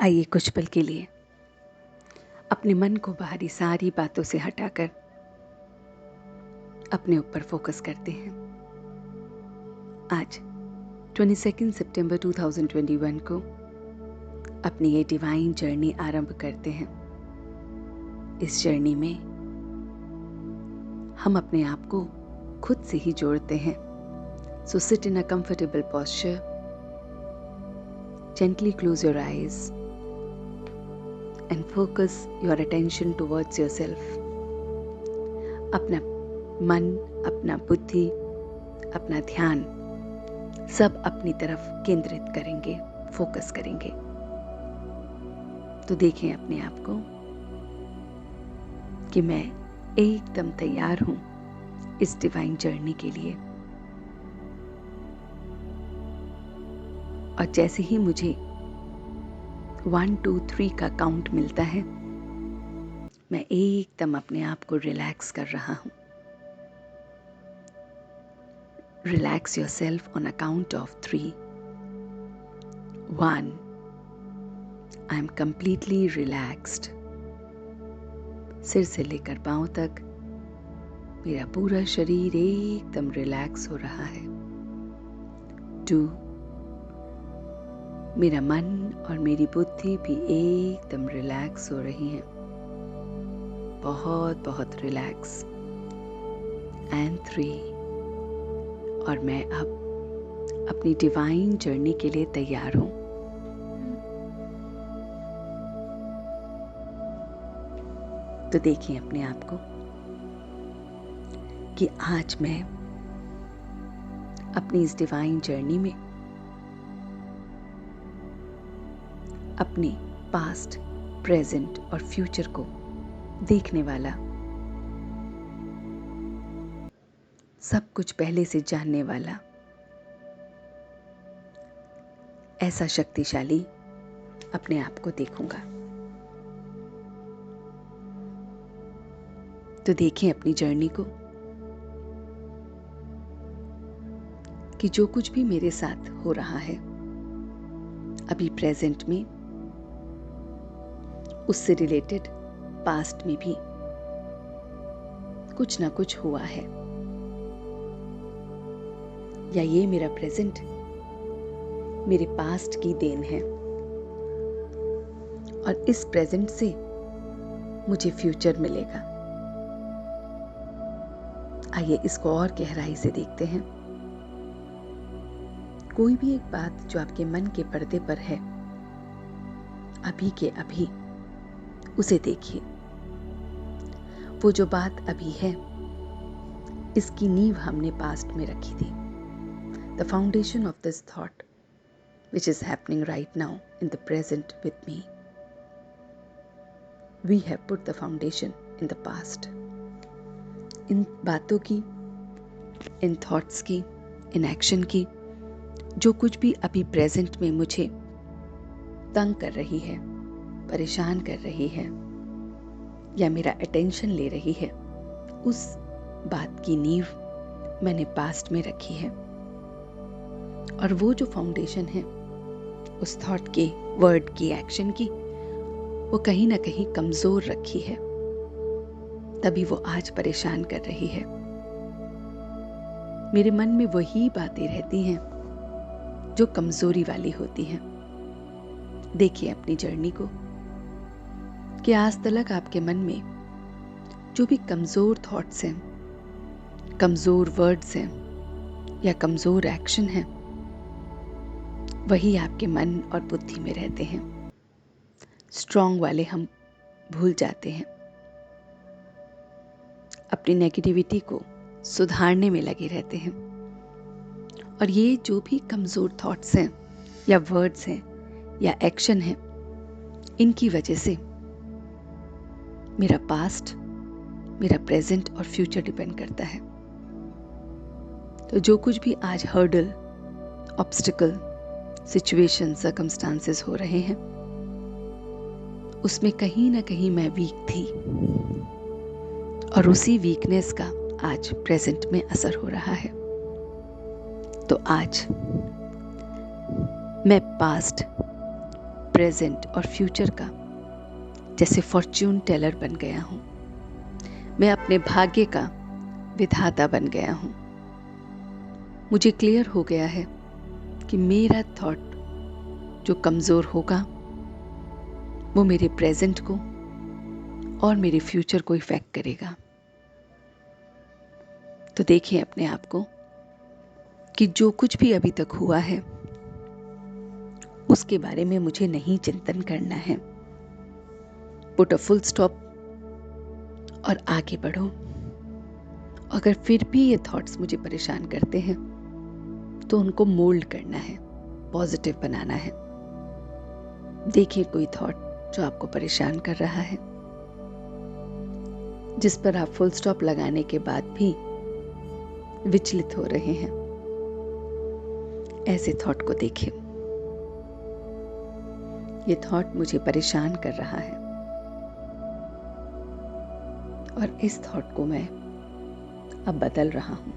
आइए कुछ पल के लिए अपने मन को बाहरी सारी बातों से हटाकर अपने ऊपर फोकस करते हैं। आज 22 सितंबर 2021 को अपनी ये डिवाइन जर्नी आरंभ करते हैं। इस जर्नी में हम अपने आप को खुद से ही जोड़ते हैं। So sit in a comfortable posture, gently close your eyes and focus your attention towards yourself. अपना मन, अपना बुद्धि, अपना ध्यान सब अपनी तरफ केंद्रित करेंगे, फोकस करेंगे। तो देखें अपने आप को कि मैं एकदम तैयार हूं इस डिवाइन जर्नी के लिए। और जैसे ही मुझे 1 2 3 का काउंट मिलता है, मैं एकदम अपने आप को रिलैक्स कर रहा हूं। Relax yourself on a count of 3. 1. I am completely relaxed. सिर से लेकर पांव तक मेरा पूरा शरीर एकदम रिलैक्स हो रहा है। 2. मेरा मन और मेरी बुद्धि भी एकदम रिलैक्स हो रही हैं, बहुत बहुत रिलैक्स। एंड 3. और मैं अब अपनी डिवाइन जर्नी के लिए तैयार हूं। तो देखिए अपने आप को कि आज मैं अपनी इस डिवाइन जर्नी में अपने पास्ट, प्रेजेंट और फ्यूचर को देखने वाला, सब कुछ पहले से जानने वाला ऐसा शक्तिशाली अपने आप को देखूंगा। तो देखें अपनी जर्नी को कि जो कुछ भी मेरे साथ हो रहा है अभी प्रेजेंट में, उससे रिलेटेड पास्ट में भी कुछ ना कुछ हुआ है, या ये मेरा प्रेजेंट मेरे पास्ट की देन है और इस प्रेजेंट से मुझे फ्यूचर मिलेगा। आइए इसको और गहराई से देखते हैं। कोई भी एक बात जो आपके मन के पर्दे पर है, अभी के अभी उसे देखिए। वो जो बात अभी है, इसकी नींव हमने पास्ट में रखी थी। The foundation of this thought, which is happening right now in the present with me, we have put the foundation in the past. इन बातों की, इन थॉट्स की, इन एक्शन की, जो कुछ भी अभी प्रेजेंट में मुझे तंग कर रही है, परेशान कर रही है या मेरा अटेंशन ले रही है, उस बात की नींव मैंने पास्ट में रखी है। और वो जो फाउंडेशन है उस थॉट की, वर्ड की, एक्शन की, वो कहीं ना कहीं कमजोर रखी है, तभी वो आज परेशान कर रही है। मेरे मन में वही बातें रहती हैं जो कमजोरी वाली होती हैं। देखिए अपनी जर्नी को कि आज तक आपके मन में जो भी कमजोर थॉट्स हैं, कमजोर वर्ड्स हैं या कमजोर एक्शन हैं, वही आपके मन और बुद्धि में रहते हैं। स्ट्रॉन्ग वाले हम भूल जाते हैं, अपनी नेगेटिविटी को सुधारने में लगे रहते हैं। और ये जो भी कमजोर थॉट्स हैं या वर्ड्स हैं या एक्शन हैं, इनकी वजह से मेरा पास्ट, मेरा प्रेजेंट और फ्यूचर डिपेंड करता है। तो जो कुछ भी आज हर्डल, ऑब्स्टिकल, सिचुएशन, सर्कमस्टांसेस हो रहे हैं, उसमें कहीं ना कहीं मैं वीक थी और उसी वीकनेस का आज प्रेजेंट में असर हो रहा है। तो आज मैं पास्ट प्रेजेंट और फ्यूचर का जैसे फॉर्च्यून टेलर बन गया हूँ। मैं अपने भाग्य का विधाता बन गया हूँ। मुझे क्लियर हो गया है कि मेरा थॉट जो कमज़ोर होगा वो मेरे प्रेजेंट को और मेरे फ्यूचर को इफेक्ट करेगा। तो देखिए अपने आप को कि जो कुछ भी अभी तक हुआ है उसके बारे में मुझे नहीं चिंतन करना है। पुट अ फुल स्टॉप और आगे बढ़ो। अगर फिर भी ये थॉट्स मुझे परेशान करते हैं तो उनको मोल्ड करना है, पॉजिटिव बनाना है। देखिए कोई थॉट जो आपको परेशान कर रहा है, जिस पर आप फुल स्टॉप लगाने के बाद भी विचलित हो रहे हैं, ऐसे थॉट को देखिए। ये थॉट मुझे परेशान कर रहा है और इस थॉट को मैं अब बदल रहा हूं।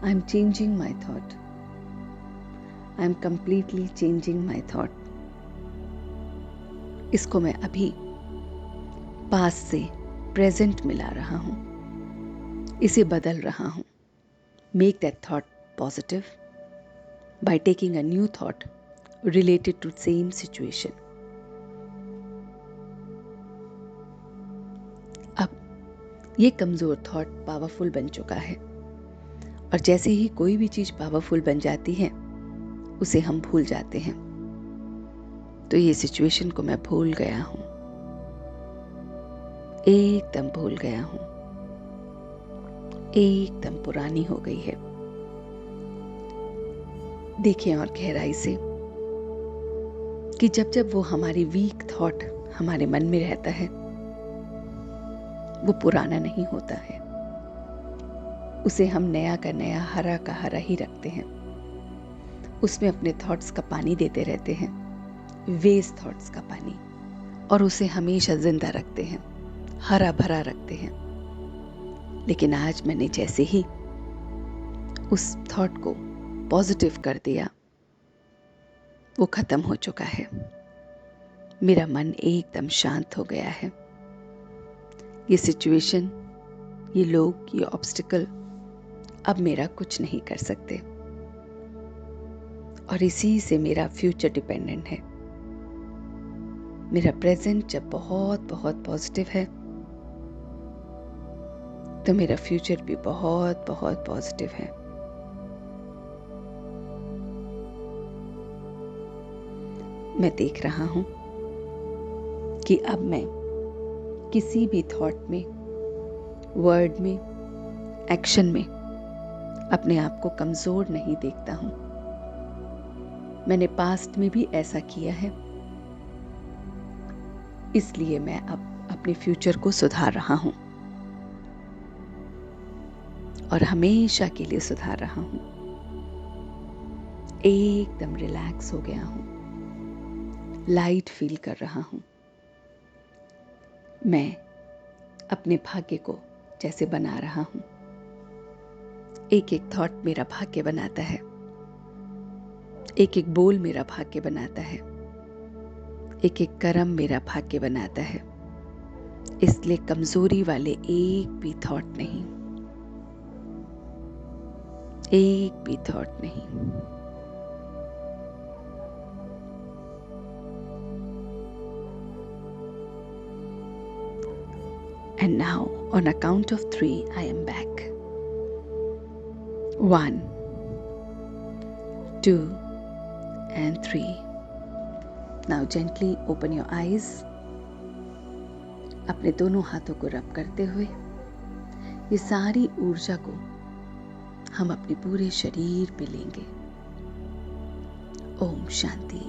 I am changing my thought. I am completely changing my thought. इसको मैं अभी पास्ट से प्रेजेंट मिला रहा हूं, इसे बदल रहा हूं। Make that thought positive by taking a new thought related to same situation. अब ये कमजोर थॉट पावरफुल बन चुका है और जैसे ही कोई भी चीज पावरफुल बन जाती है उसे हम भूल जाते हैं। तो ये सिचुएशन को मैं भूल गया हूं, एकदम भूल गया हूं, एकदम पुरानी हो गई है। देखिए और गहराई से कि जब जब वो हमारी वीक थॉट हमारे मन में रहता है वो पुराना नहीं होता है, उसे हम नया का नया, हरा का हरा ही रखते हैं। उसमें अपने थॉट्स का पानी देते रहते हैं, वेस्ट थॉट्स का पानी, और उसे हमेशा जिंदा रखते हैं, हरा भरा रखते हैं। लेकिन आज मैंने जैसे ही उस थॉट को पॉजिटिव कर दिया, वो खत्म हो चुका है। मेरा मन एकदम शांत हो गया है। ये सिचुएशन, ये लोग, ये ऑब्स्टिकल अब मेरा कुछ नहीं कर सकते और इसी से मेरा फ्यूचर डिपेंडेंट है। मेरा प्रेजेंट जब बहुत बहुत पॉजिटिव है तो मेरा फ्यूचर भी बहुत बहुत पॉजिटिव है। मैं देख रहा हूं कि अब मैं किसी भी थॉट में, वर्ड में, एक्शन में अपने आप को कमजोर नहीं देखता हूं। मैंने पास्ट में भी ऐसा किया है, इसलिए मैं अब अपने फ्यूचर को सुधार रहा हूं और हमेशा के लिए सुधार रहा हूं। एकदम रिलैक्स हो गया हूं, लाइट फील कर रहा हूं। मैं अपने भाग्य को जैसे बना रहा हूं। एक एक थॉट मेरा भाग्य बनाता है, एक एक बोल मेरा भाग्य बनाता है, एक एक कर्म मेरा भाग्य बनाता है। इसलिए कमजोरी वाले एक भी थॉट नहीं, एक भी थॉट नहीं। And now, on a count of 3, I am back. 1, 2, and 3. Now gently open your eyes. अपने दोनों हाथों को रब करते हुए ये सारी ऊर्जा को हम अपने पूरे शरीर पे लेंगे। ओम शांति।